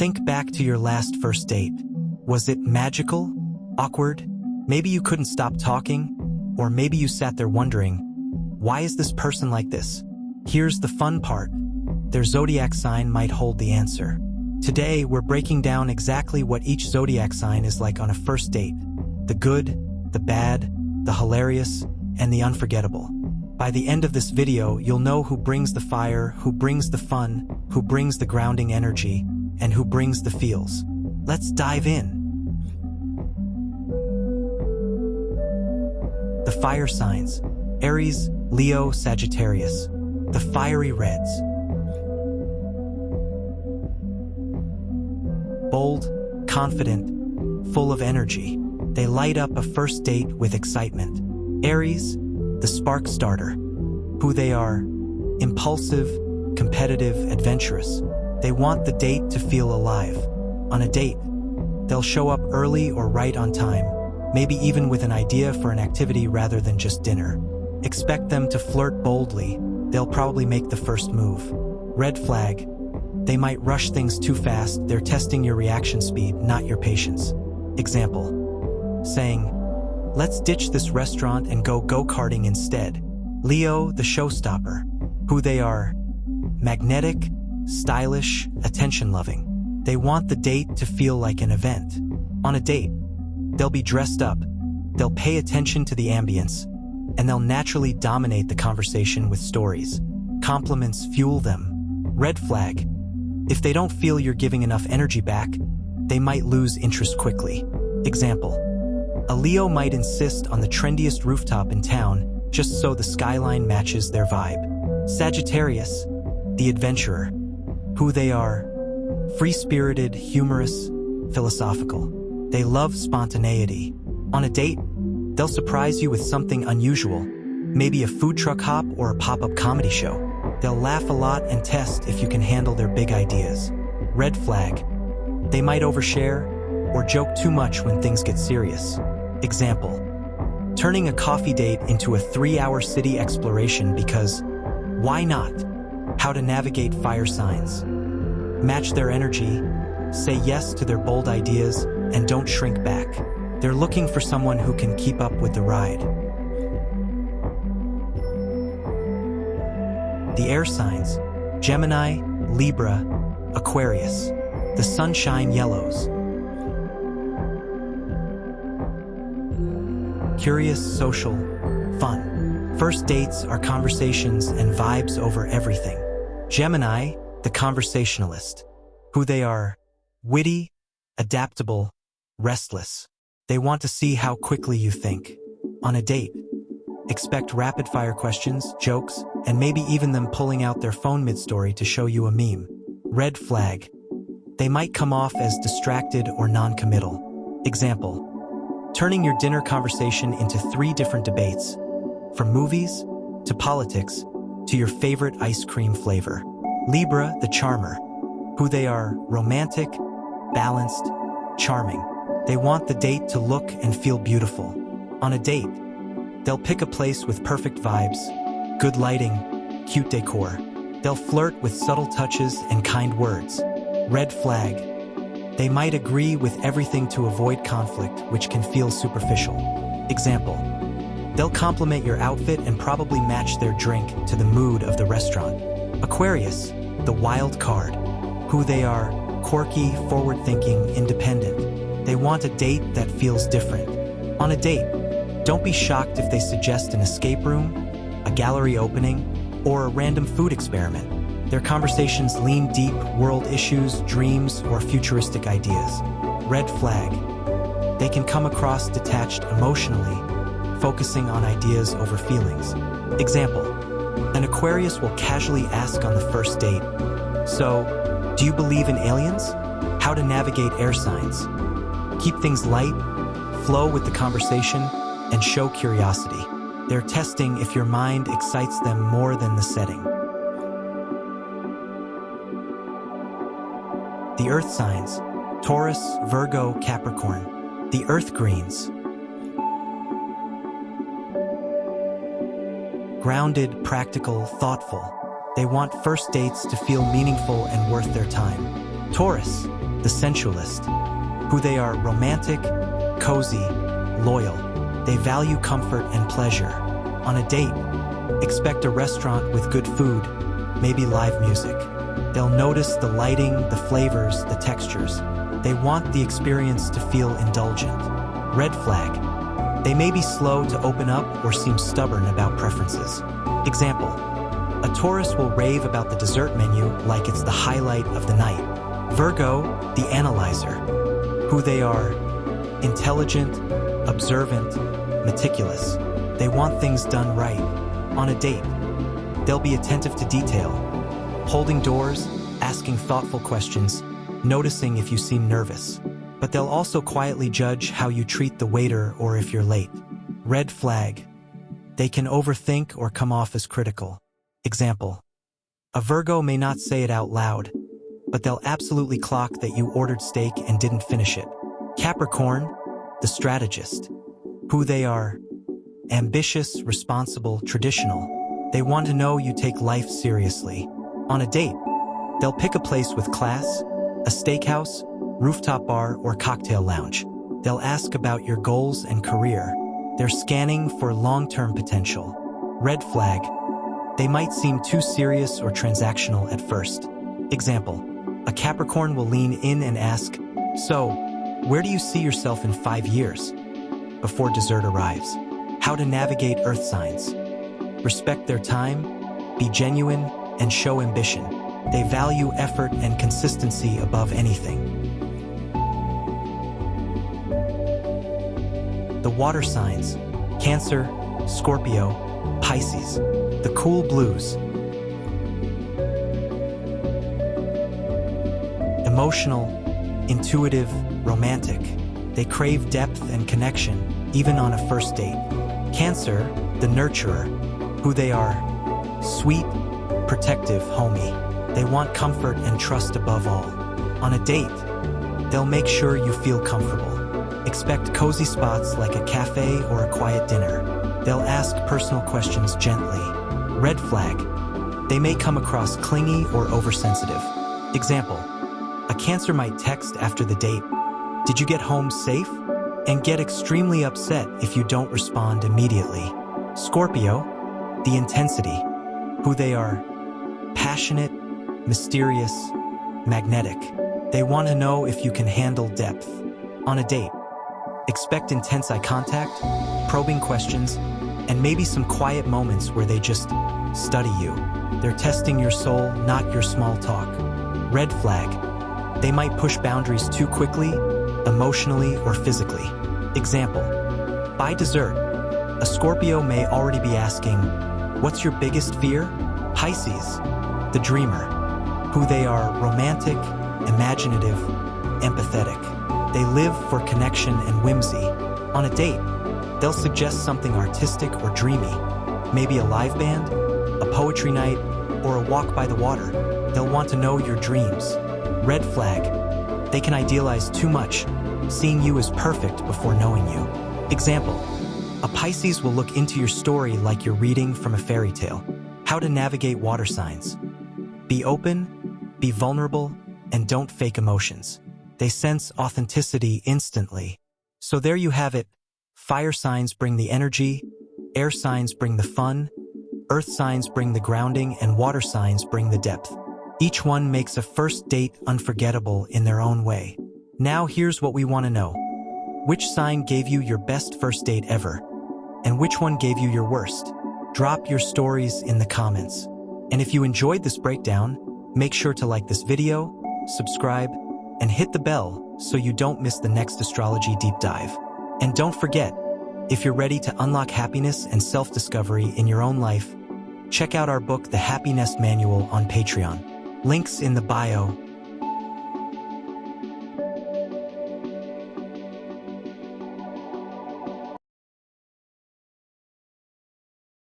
Think back to your last first date. Was it magical? Awkward? Maybe you couldn't stop talking? Or maybe you sat there wondering, why is this person like this? Here's the fun part. Their zodiac sign might hold the answer. Today, we're breaking down exactly what each zodiac sign is like on a first date. The good, the bad, the hilarious, and the unforgettable. By the end of this video, you'll know who brings the fire, who brings the fun, who brings the grounding energy, and who brings the feels. Let's dive in. The fire signs: Aries, Leo, Sagittarius. The fiery reds. Bold, confident, full of energy. They light up a first date with excitement. Aries, the spark starter. Who they are: impulsive, competitive, adventurous. They want the date to feel alive. On a date, they'll show up early or right on time, maybe even with an idea for an activity rather than just dinner. Expect them to flirt boldly. They'll probably make the first move. Red flag: they might rush things too fast. They're testing your reaction speed, not your patience. Example: saying, "Let's ditch this restaurant and go go-karting instead." Leo, the showstopper. Who they are: magnetic, stylish, attention-loving. They want the date to feel like an event. On a date, they'll be dressed up, they'll pay attention to the ambience, and they'll naturally dominate the conversation with stories. Compliments fuel them. Red flag: if they don't feel you're giving enough energy back, they might lose interest quickly. Example: a Leo might insist on the trendiest rooftop in town just so the skyline matches their vibe. Sagittarius, the adventurer. Who they are: free-spirited, humorous, philosophical. They love spontaneity. On a date, they'll surprise you with something unusual, maybe a food truck hop or a pop-up comedy show. They'll laugh a lot and test if you can handle their big ideas. Red flag: they might overshare or joke too much when things get serious. Example: turning a coffee date into a 3-hour city exploration because, why not? How to navigate fire signs: match their energy, say yes to their bold ideas, and don't shrink back. They're looking for someone who can keep up with the ride. The air signs: Gemini, Libra, Aquarius. The sunshine yellows. Curious, social, fun. First dates are conversations and vibes over everything. Gemini, the conversationalist. Who they are: witty, adaptable, restless. They want to see how quickly you think. On a date, expect rapid-fire questions, jokes, and maybe even them pulling out their phone mid-story to show you a meme. Red flag: they might come off as distracted or non-committal. Example: turning your dinner conversation into 3 different debates, from movies to politics to your favorite ice cream flavor. Libra, the charmer. Who they are: romantic, balanced, charming. They want the date to look and feel beautiful. On a date, they'll pick a place with perfect vibes, good lighting, cute decor. They'll flirt with subtle touches and kind words. Red flag: they might agree with everything to avoid conflict, which can feel superficial. Example: they'll compliment your outfit and probably match their drink to the mood of the restaurant. Aquarius, the wild card. Who they are: quirky, forward-thinking, independent. They want a date that feels different. On a date, don't be shocked if they suggest an escape room, a gallery opening, or a random food experiment. Their conversations lean deep: world issues, dreams, or futuristic ideas. Red flag: they can come across detached emotionally, focusing on ideas over feelings. Example: an Aquarius will casually ask on the first date, "So, do you believe in aliens?" How to navigate air signs: keep things light, flow with the conversation, and show curiosity. They're testing if your mind excites them more than the setting. The earth signs: Taurus, Virgo, Capricorn. The earth greens. Grounded, practical, thoughtful. They want first dates to feel meaningful and worth their time. Taurus, The Sensualist, who they are romantic, cozy, loyal. They value comfort and pleasure. On a date, expect a restaurant with good food, maybe live music. They'll notice the lighting, the flavors, the textures. They want the experience to feel indulgent. Red flag. They may be slow to open up or seem stubborn about preferences. Example, a Taurus will rave about the dessert menu like it's the highlight of the night. Virgo The Analyzer, who they are intelligent, observant, meticulous. They want things done right. On a date, they'll be attentive to detail, holding doors, asking thoughtful questions, noticing if you seem nervous. But they'll also quietly judge how you treat the waiter or if you're late. Red flag. They can overthink or come off as critical. Example, a Virgo may not say it out loud, but they'll absolutely clock that you ordered steak and didn't finish it. Capricorn The Strategist, who they are ambitious, responsible, traditional. They want to know you take life seriously. On a date, they'll pick a place with class, a steakhouse, rooftop bar, or cocktail lounge. They'll ask about your goals and career. They're scanning for long-term potential. Red flag. They might seem too serious or transactional at first. Example, a Capricorn will lean in and ask, "So, where do you see yourself in 5 years?" before dessert arrives. How to navigate earth signs. Respect their time, be genuine, and show ambition. They value effort and consistency above anything. The water signs, Cancer, Scorpio, Pisces. The cool blues. Emotional, intuitive, romantic. They crave depth and connection, even on a first date. Cancer, the nurturer, who they are sweet, protective, homey. They want comfort and trust above all. On a date, they'll make sure you feel comfortable. Expect cozy spots like a cafe or a quiet dinner. They'll ask personal questions gently. Red flag. They may come across clingy or oversensitive. Example, a Cancer might text after the date, "Did you get home safe?" and get extremely upset if you don't respond immediately. Scorpio, the Intensity, who they are passionate, mysterious, magnetic. They want to know if you can handle depth. On a date, expect intense eye contact, probing questions, and maybe some quiet moments where they just study you. They're testing your soul, not your small talk. Red flag. They might push boundaries too quickly, emotionally or physically. Example, by dessert, a Scorpio may already be asking, "What's your biggest fear?" Pisces, the Dreamer, who they are romantic, imaginative, empathetic. They live for connection and whimsy. On a date, they'll suggest something artistic or dreamy, maybe a live band, a poetry night, or a walk by the water. They'll want to know your dreams. Red flag. They can idealize too much, seeing you as perfect before knowing you. Example, a Pisces will look into your story like you're reading from a fairy tale. How to navigate water signs. Be open, be vulnerable, and don't fake emotions. They sense authenticity instantly. So there you have it. Fire signs bring the energy, air signs bring the fun, earth signs bring the grounding, and water signs bring the depth. Each one makes a first date unforgettable in their own way. Now here's what we want to know. Which sign gave you your best first date ever? And which one gave you your worst? Drop your stories in the comments. And if you enjoyed this breakdown, make sure to like this video, subscribe, and hit the bell so you don't miss the next astrology deep dive. And don't forget, if you're ready to unlock happiness and self-discovery in your own life, check out our book, The Happiness Manual, on Patreon. Links in the bio.